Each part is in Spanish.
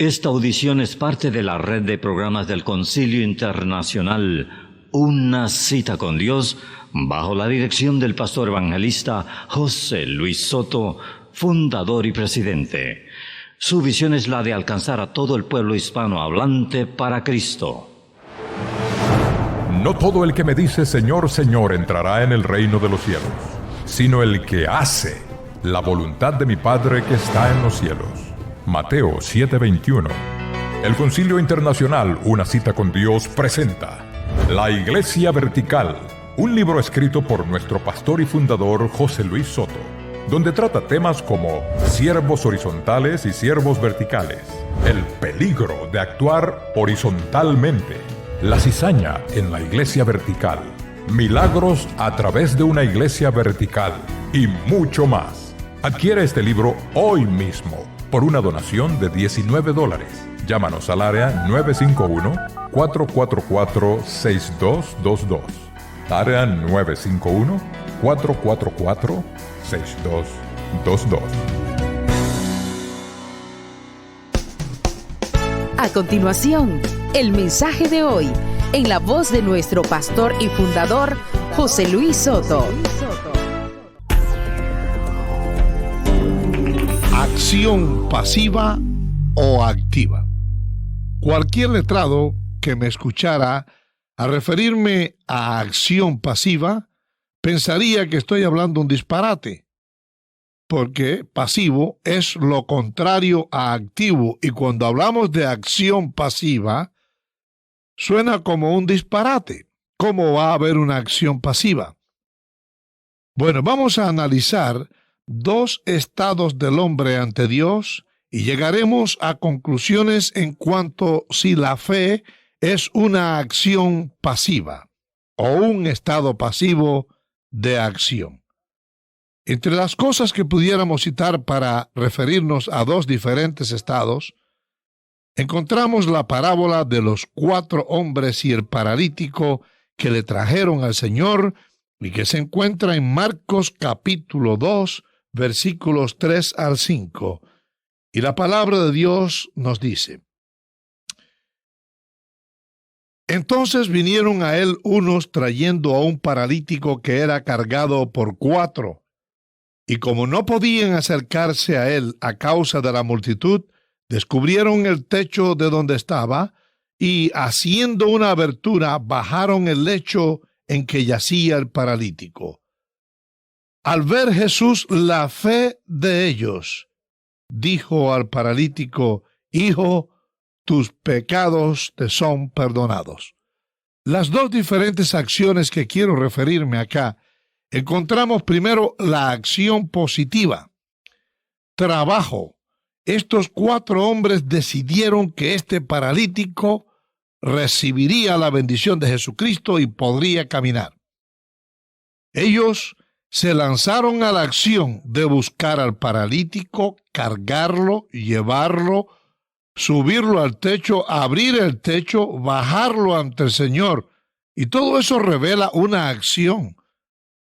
Esta audición es parte de la red de programas del Concilio Internacional Una Cita con Dios, bajo la dirección del pastor evangelista José Luis Soto, fundador y presidente. Su visión es la de alcanzar a todo el pueblo hispanohablante para Cristo. No todo el que me dice Señor, Señor entrará en el reino de los cielos, sino el que hace la voluntad de mi Padre que está en los cielos. Mateo 7:21. El Concilio Internacional Una Cita con Dios presenta La Iglesia Vertical, un libro escrito por nuestro pastor y fundador José Luis Soto, donde trata temas como siervos horizontales y siervos verticales, el peligro de actuar horizontalmente, la cizaña en la iglesia vertical, milagros a través de una iglesia vertical y mucho más. Adquiere este libro hoy mismo por una donación de $19. Llámanos al área 951-444-6222. Área 951-444-6222. A continuación, el mensaje de hoy, en la voz de nuestro pastor y fundador, José Luis Soto. Acción pasiva o activa. Cualquier letrado que me escuchara al referirme a acción pasiva, pensaría que estoy hablando un disparate, porque pasivo es lo contrario a activo, y cuando hablamos de acción pasiva, suena como un disparate. ¿Cómo va a haber una acción pasiva? Bueno, vamos a analizar dos estados del hombre ante Dios y llegaremos a conclusiones en cuanto si la fe es una acción pasiva o un estado pasivo de acción. Entre las cosas que pudiéramos citar para referirnos a dos diferentes estados, encontramos la parábola de los 4 hombres y el paralítico que le trajeron al Señor y que se encuentra en Marcos capítulo 2, versículos 3 al 5. Y la palabra de Dios nos dice: Entonces vinieron a él unos trayendo a un paralítico que era cargado por 4, y como no podían acercarse a él a causa de la multitud, descubrieron el techo de donde estaba, y haciendo una abertura, bajaron el lecho en que yacía el paralítico. Al ver Jesús la fe de ellos, dijo al paralítico: Hijo, tus pecados te son perdonados. Las dos diferentes acciones que quiero referirme acá, encontramos primero la acción positiva. Trabajo. Estos 4 hombres decidieron que este paralítico recibiría la bendición de Jesucristo y podría caminar. Ellos se lanzaron a la acción de buscar al paralítico, cargarlo, llevarlo, subirlo al techo, abrir el techo, bajarlo ante el Señor. Y todo eso revela una acción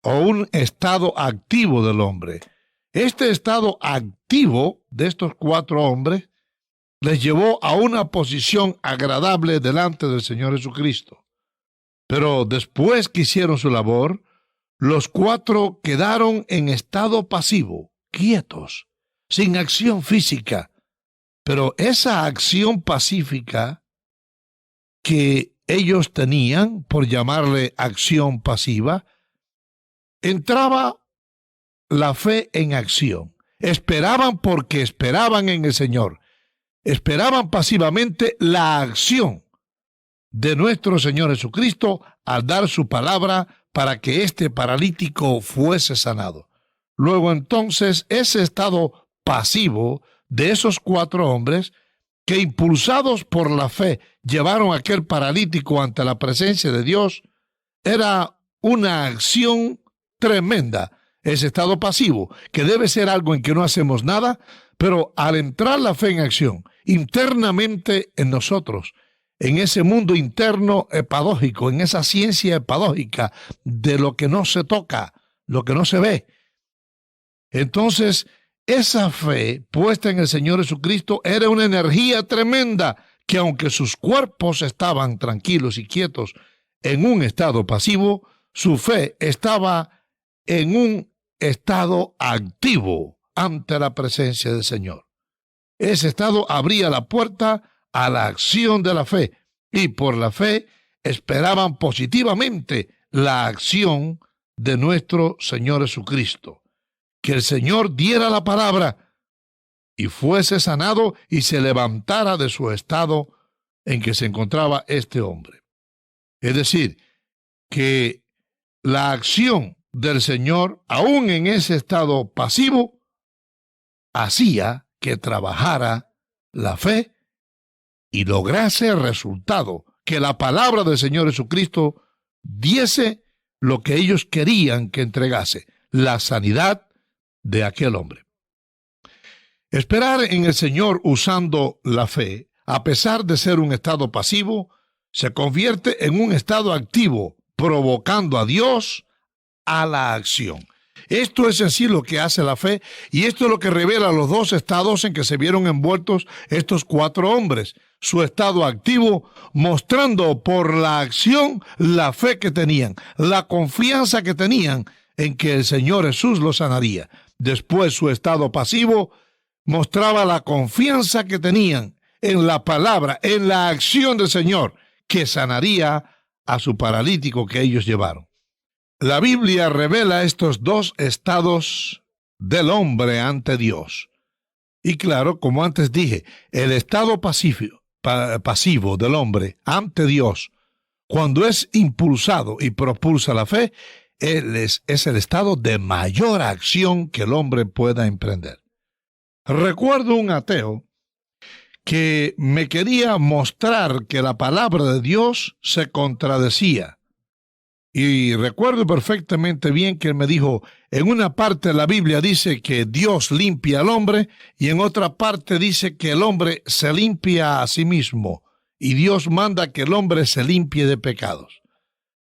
o un estado activo del hombre. Este estado activo de estos 4 hombres les llevó a una posición agradable delante del Señor Jesucristo. Pero después que hicieron su labor, los 4 quedaron en estado pasivo, quietos, sin acción física. Pero esa acción pacífica que ellos tenían, por llamarle acción pasiva, entraba la fe en acción. Esperaban porque esperaban en el Señor. Esperaban pasivamente la acción de nuestro Señor Jesucristo al dar su palabra para que este paralítico fuese sanado. Luego entonces ese estado pasivo de esos 4 hombres que, impulsados por la fe, llevaron a aquel paralítico ante la presencia de Dios, era una acción tremenda. Ese estado pasivo, que debe ser algo en que no hacemos nada, pero al entrar la fe en acción, internamente en nosotros, en ese mundo interno epadógico, en esa ciencia epadógica de lo que no se toca, lo que no se ve, entonces esa fe puesta en el Señor Jesucristo era una energía tremenda que, aunque sus cuerpos estaban tranquilos y quietos en un estado pasivo, su fe estaba en un estado activo ante la presencia del Señor. Ese estado abría la puerta a la acción de la fe, y por la fe esperaban positivamente la acción de nuestro Señor Jesucristo. Que el Señor diera la palabra y fuese sanado y se levantara de su estado en que se encontraba este hombre. Es decir, que la acción del Señor, aún en ese estado pasivo, hacía que trabajara la fe y lograse el resultado, que la palabra del Señor Jesucristo diese lo que ellos querían que entregase, la sanidad de aquel hombre. Esperar en el Señor usando la fe, a pesar de ser un estado pasivo, se convierte en un estado activo, provocando a Dios a la acción. Esto es en sí lo que hace la fe, y esto es lo que revela los dos estados en que se vieron envueltos estos 4 hombres. Su estado activo, mostrando por la acción la fe que tenían, la confianza que tenían en que el Señor Jesús los sanaría. Después, su estado pasivo mostraba la confianza que tenían en la palabra, en la acción del Señor, que sanaría a su paralítico que ellos llevaron. La Biblia revela estos 2 estados del hombre ante Dios. Y claro, como antes dije, el estado pasivo del hombre ante Dios, cuando es impulsado y propulsa la fe, es el estado de mayor acción que el hombre pueda emprender. Recuerdo un ateo que me quería mostrar que la palabra de Dios se contradecía. Y recuerdo perfectamente bien que él me dijo, en una parte la Biblia dice que Dios limpia al hombre y en otra parte dice que el hombre se limpia a sí mismo y Dios manda que el hombre se limpie de pecados.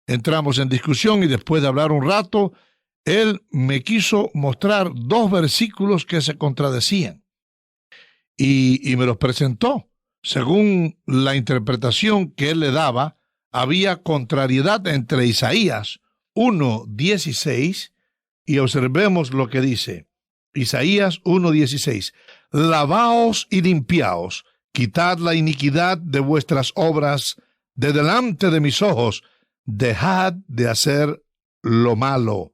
Entramos en discusión y después de hablar un rato, él me quiso mostrar 2 versículos que se contradecían y me los presentó. Según la interpretación que él le daba, había contrariedad entre Isaías 1:16 y observemos lo que dice. Isaías 1:16. Lavaos y limpiaos, quitad la iniquidad de vuestras obras de delante de mis ojos, dejad de hacer lo malo.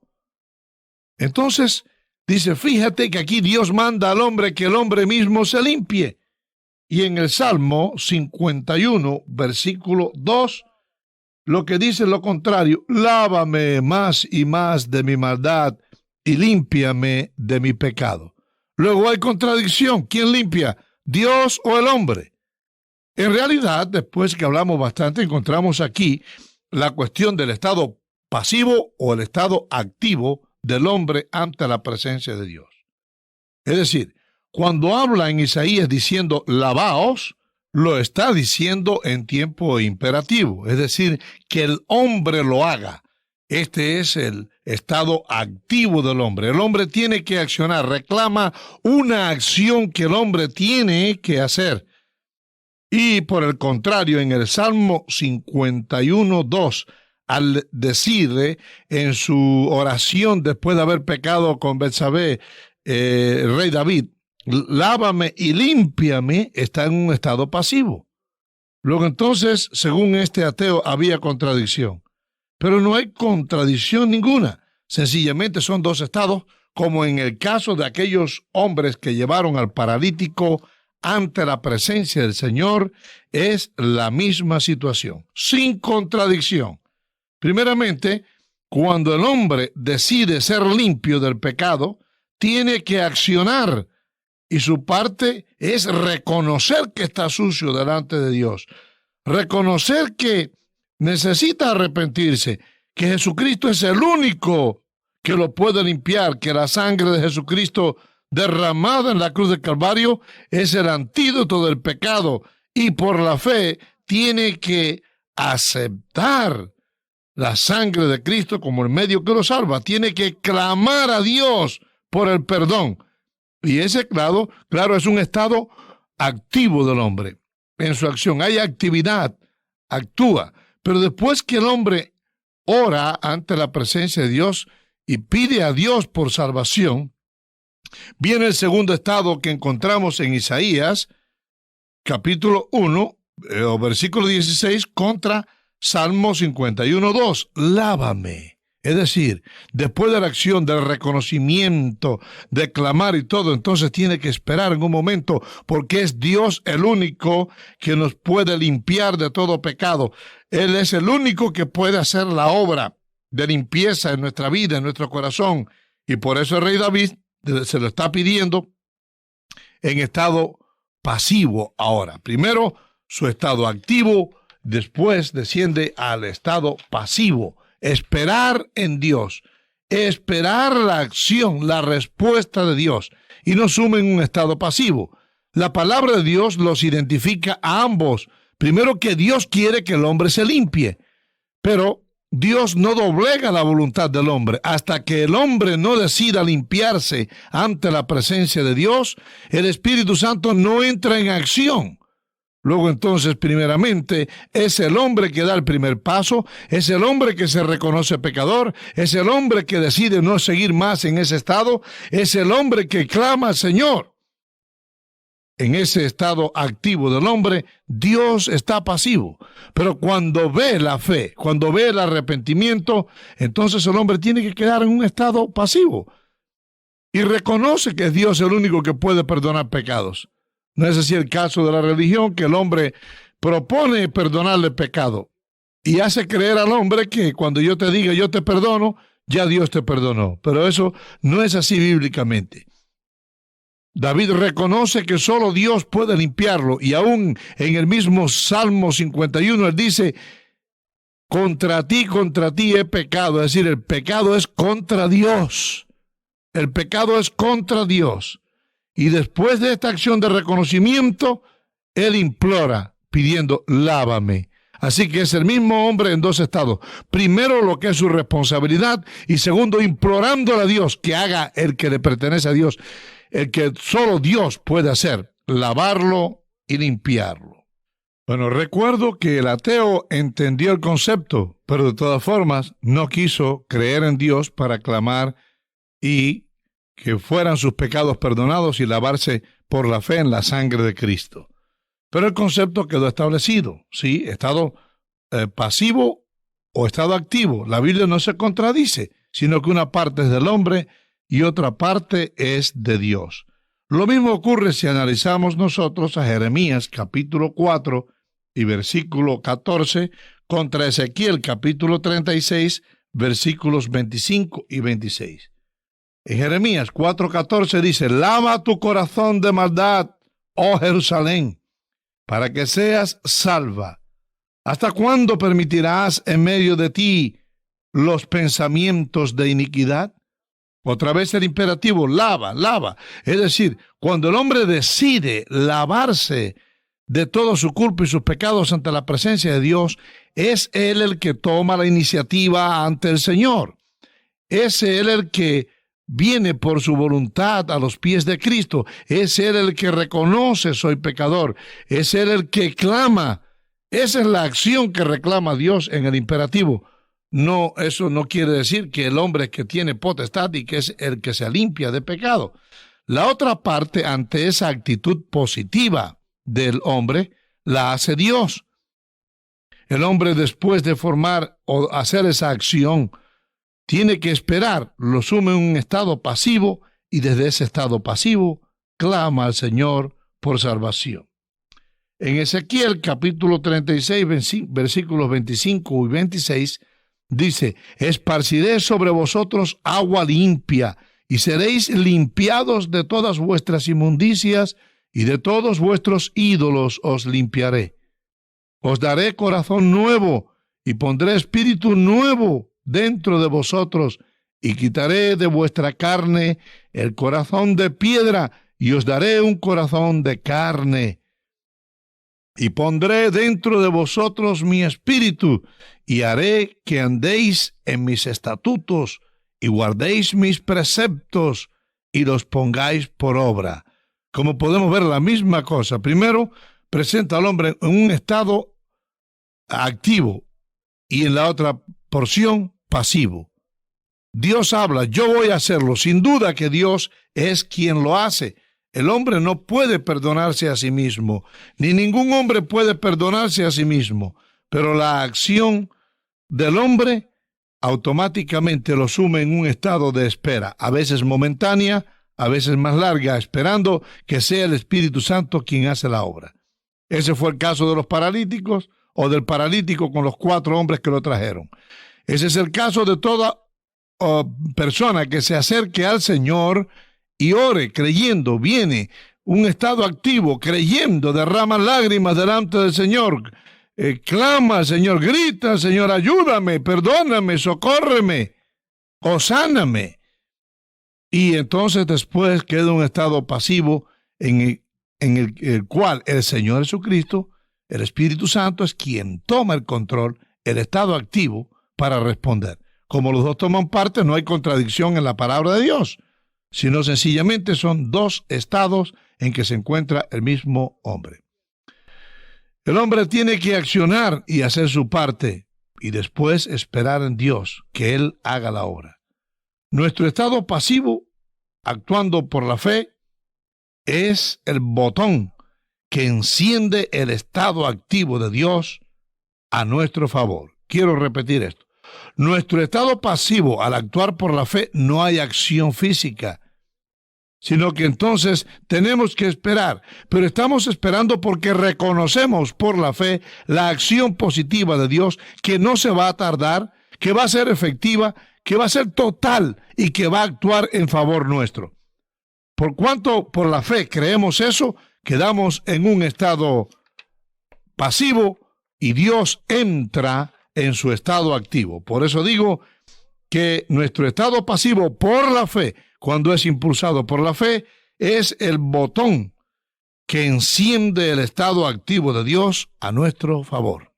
Entonces, dice, fíjate que aquí Dios manda al hombre que el hombre mismo se limpie. Y en el Salmo 51, versículo 2, lo que dice lo contrario, lávame más y más de mi maldad y límpiame de mi pecado. Luego hay contradicción. ¿Quién limpia? ¿Dios o el hombre? En realidad, después que hablamos bastante, encontramos aquí la cuestión del estado pasivo o el estado activo del hombre ante la presencia de Dios. Es decir, cuando habla en Isaías diciendo lavaos, lo está diciendo en tiempo imperativo, es decir, que el hombre lo haga. Este es el estado activo del hombre. El hombre tiene que accionar, reclama una acción que el hombre tiene que hacer. Y por el contrario, en el Salmo 51:2, al decirle en su oración después de haber pecado con Betsabé, el rey David, lávame y límpiame, está en un estado pasivo. Luego entonces, según este ateo, había contradicción. Pero no hay contradicción ninguna. Sencillamente son 2 estados, como en el caso de aquellos hombres que llevaron al paralítico ante la presencia del Señor, es la misma situación, sin contradicción. Primeramente, cuando el hombre decide ser limpio del pecado, tiene que accionar. Y su parte es reconocer que está sucio delante de Dios. Reconocer que necesita arrepentirse, que Jesucristo es el único que lo puede limpiar, que la sangre de Jesucristo derramada en la cruz del Calvario es el antídoto del pecado. Y por la fe tiene que aceptar la sangre de Cristo como el medio que lo salva. Tiene que clamar a Dios por el perdón. Y ese, claro, es un estado activo del hombre. En su acción hay actividad, actúa. Pero después que el hombre ora ante la presencia de Dios y pide a Dios por salvación, viene el segundo estado que encontramos en Isaías, capítulo 1, versículo 16, contra Salmo 51:2. Lávame. Es decir, después de la acción, del reconocimiento, de clamar y todo, entonces tiene que esperar en un momento, porque es Dios el único que nos puede limpiar de todo pecado. Él es el único que puede hacer la obra de limpieza en nuestra vida, en nuestro corazón. Y por eso el rey David se lo está pidiendo en estado pasivo ahora. Primero su estado activo, después desciende al estado pasivo. Esperar en Dios, esperar la acción, la respuesta de Dios, y no suma en un estado pasivo. La palabra de Dios los identifica a ambos. Primero, que Dios quiere que el hombre se limpie, pero Dios no doblega la voluntad del hombre. Hasta que el hombre no decida limpiarse ante la presencia de Dios, el Espíritu Santo no entra en acción. Luego entonces, primeramente, es el hombre que da el primer paso, es el hombre que se reconoce pecador, es el hombre que decide no seguir más en ese estado, es el hombre que clama al Señor. En ese estado activo del hombre, Dios está pasivo. Pero cuando ve la fe, cuando ve el arrepentimiento, entonces el hombre tiene que quedar en un estado pasivo. Y reconoce que es Dios el único que puede perdonar pecados. No es así el caso de la religión, que el hombre propone perdonarle pecado y hace creer al hombre que cuando yo te diga yo te perdono, ya Dios te perdonó. Pero eso no es así bíblicamente. David reconoce que solo Dios puede limpiarlo, y aún en el mismo Salmo 51 él dice: contra ti he pecado. Es decir, el pecado es contra Dios. El pecado es contra Dios. Y después de esta acción de reconocimiento, él implora pidiendo: lávame. Así que es el mismo hombre en dos estados. Primero, lo que es su responsabilidad, y segundo, implorándole a Dios que haga el que le pertenece a Dios, el que solo Dios puede hacer: lavarlo y limpiarlo. Bueno, recuerdo que el ateo entendió el concepto, pero de todas formas no quiso creer en Dios para clamar y que fueran sus pecados perdonados y lavarse por la fe en la sangre de Cristo. Pero el concepto quedó establecido, ¿sí? Estado pasivo o estado activo. La Biblia no se contradice, sino que una parte es del hombre y otra parte es de Dios. Lo mismo ocurre si analizamos nosotros a Jeremías capítulo 4 y versículo 14 contra Ezequiel capítulo 36, versículos 25 y 26. En Jeremías 4:14 dice: lava tu corazón de maldad, oh Jerusalén, para que seas salva. ¿Hasta cuándo permitirás en medio de ti los pensamientos de iniquidad? Otra vez el imperativo: lava, lava. Es decir, cuando el hombre decide lavarse de todo su culpa y sus pecados ante la presencia de Dios, es él el que toma la iniciativa ante el Señor. Es él el que viene por su voluntad a los pies de Cristo. Es él el que reconoce: soy pecador. Es él el que clama. Esa es la acción que reclama Dios en el imperativo. No, eso no quiere decir que el hombre es que tiene potestad y que es el que se limpia de pecado. La otra parte, ante esa actitud positiva del hombre, la hace Dios. El hombre, después de formar o hacer esa acción, tiene que esperar, lo sume en un estado pasivo, y desde ese estado pasivo clama al Señor por salvación. En Ezequiel capítulo 36, versículos 25 y 26, dice: esparciré sobre vosotros agua limpia, y seréis limpiados de todas vuestras inmundicias, y de todos vuestros ídolos os limpiaré. Os daré corazón nuevo, y pondré espíritu nuevo dentro de vosotros, y quitaré de vuestra carne el corazón de piedra, y os daré un corazón de carne. Y pondré dentro de vosotros mi espíritu, y haré que andéis en mis estatutos, y guardéis mis preceptos, y los pongáis por obra. Como podemos ver, la misma cosa. Primero, presenta al hombre en un estado activo y en la otra porción pasivo. Dios habla, yo voy a hacerlo. Sin duda que Dios es quien lo hace. El hombre no puede perdonarse a sí mismo, ni ningún hombre puede perdonarse a sí mismo, pero la acción del hombre automáticamente lo sume en un estado de espera, a veces momentánea, a veces más larga, esperando que sea el Espíritu Santo quien hace la obra. Ese fue el caso de los paralíticos o del paralítico con los 4 hombres que lo trajeron. Ese es el caso de toda persona que se acerque al Señor y ore creyendo, viene un estado activo, creyendo, derrama lágrimas delante del Señor, clama al Señor, grita al Señor, ayúdame, perdóname, socórreme o sáname. Y entonces después queda un estado pasivo en el cual el Señor Jesucristo, el Espíritu Santo, es quien toma el control, el estado activo para responder. Como los dos toman parte, no hay contradicción en la palabra de Dios, sino sencillamente son 2 estados en que se encuentra el mismo hombre. El hombre tiene que accionar y hacer su parte, y después esperar en Dios que Él haga la obra. Nuestro estado pasivo, actuando por la fe, es el botón que enciende el estado activo de Dios a nuestro favor. Quiero repetir esto. Nuestro estado pasivo, al actuar por la fe, no hay acción física, sino que entonces tenemos que esperar, pero estamos esperando porque reconocemos por la fe la acción positiva de Dios, que no se va a tardar, que va a ser efectiva, que va a ser total y que va a actuar en favor nuestro. Por cuanto por la fe creemos eso, quedamos en un estado pasivo y Dios entra en su estado activo. Por eso digo que nuestro estado pasivo por la fe, cuando es impulsado por la fe, es el botón que enciende el estado activo de Dios a nuestro favor.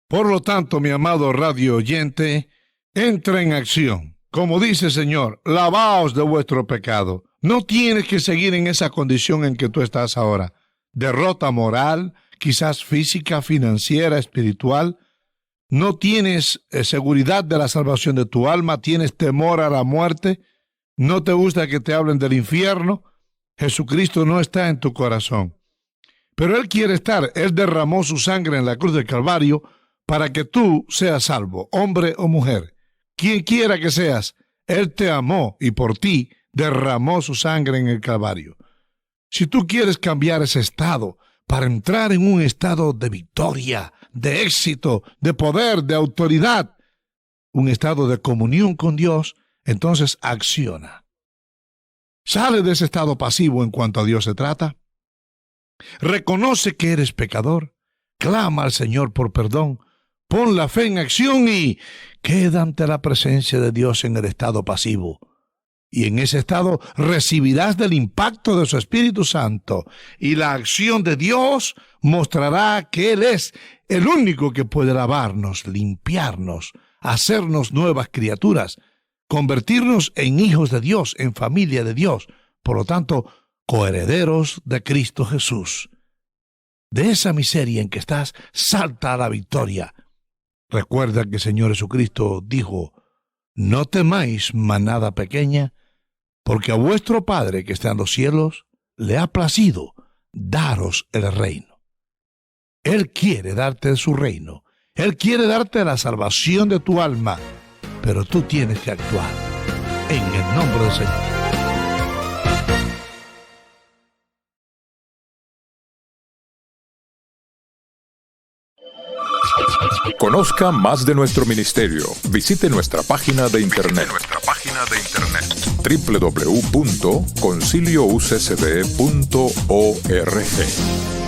Por lo tanto, mi amado radio oyente, entra en acción. Como dice el Señor, lavaos de vuestro pecado. No tienes que seguir en esa condición en que tú estás ahora. Derrota moral, quizás física, financiera, espiritual. No tienes seguridad de la salvación de tu alma, tienes temor a la muerte, no te gusta que te hablen del infierno. Jesucristo no está en tu corazón. Pero Él quiere estar. Él derramó su sangre en la cruz del Calvario para que tú seas salvo, hombre o mujer. Quien quiera que seas, Él te amó y por ti derramó su sangre en el Calvario. Si tú quieres cambiar ese estado para entrar en un estado de victoria, de éxito, de poder, de autoridad, un estado de comunión con Dios, entonces acciona. Sale de ese estado pasivo en cuanto a Dios se trata. Reconoce que eres pecador. Clama al Señor por perdón. Pon la fe en acción y queda ante la presencia de Dios en el estado pasivo. Y en ese estado recibirás del impacto de su Espíritu Santo. Y la acción de Dios mostrará que Él es el único que puede lavarnos, limpiarnos, hacernos nuevas criaturas, convertirnos en hijos de Dios, en familia de Dios. Por lo tanto, coherederos de Cristo Jesús. De esa miseria en que estás, salta a la victoria. Recuerda que el Señor Jesucristo dijo: no temáis, manada pequeña, porque a vuestro Padre que está en los cielos le ha placido daros el reino. Él quiere darte su reino. Él quiere darte la salvación de tu alma, pero tú tienes que actuar en el nombre del Señor. Conozca más de nuestro ministerio. Visite nuestra página de internet. www.conciliouccd.org.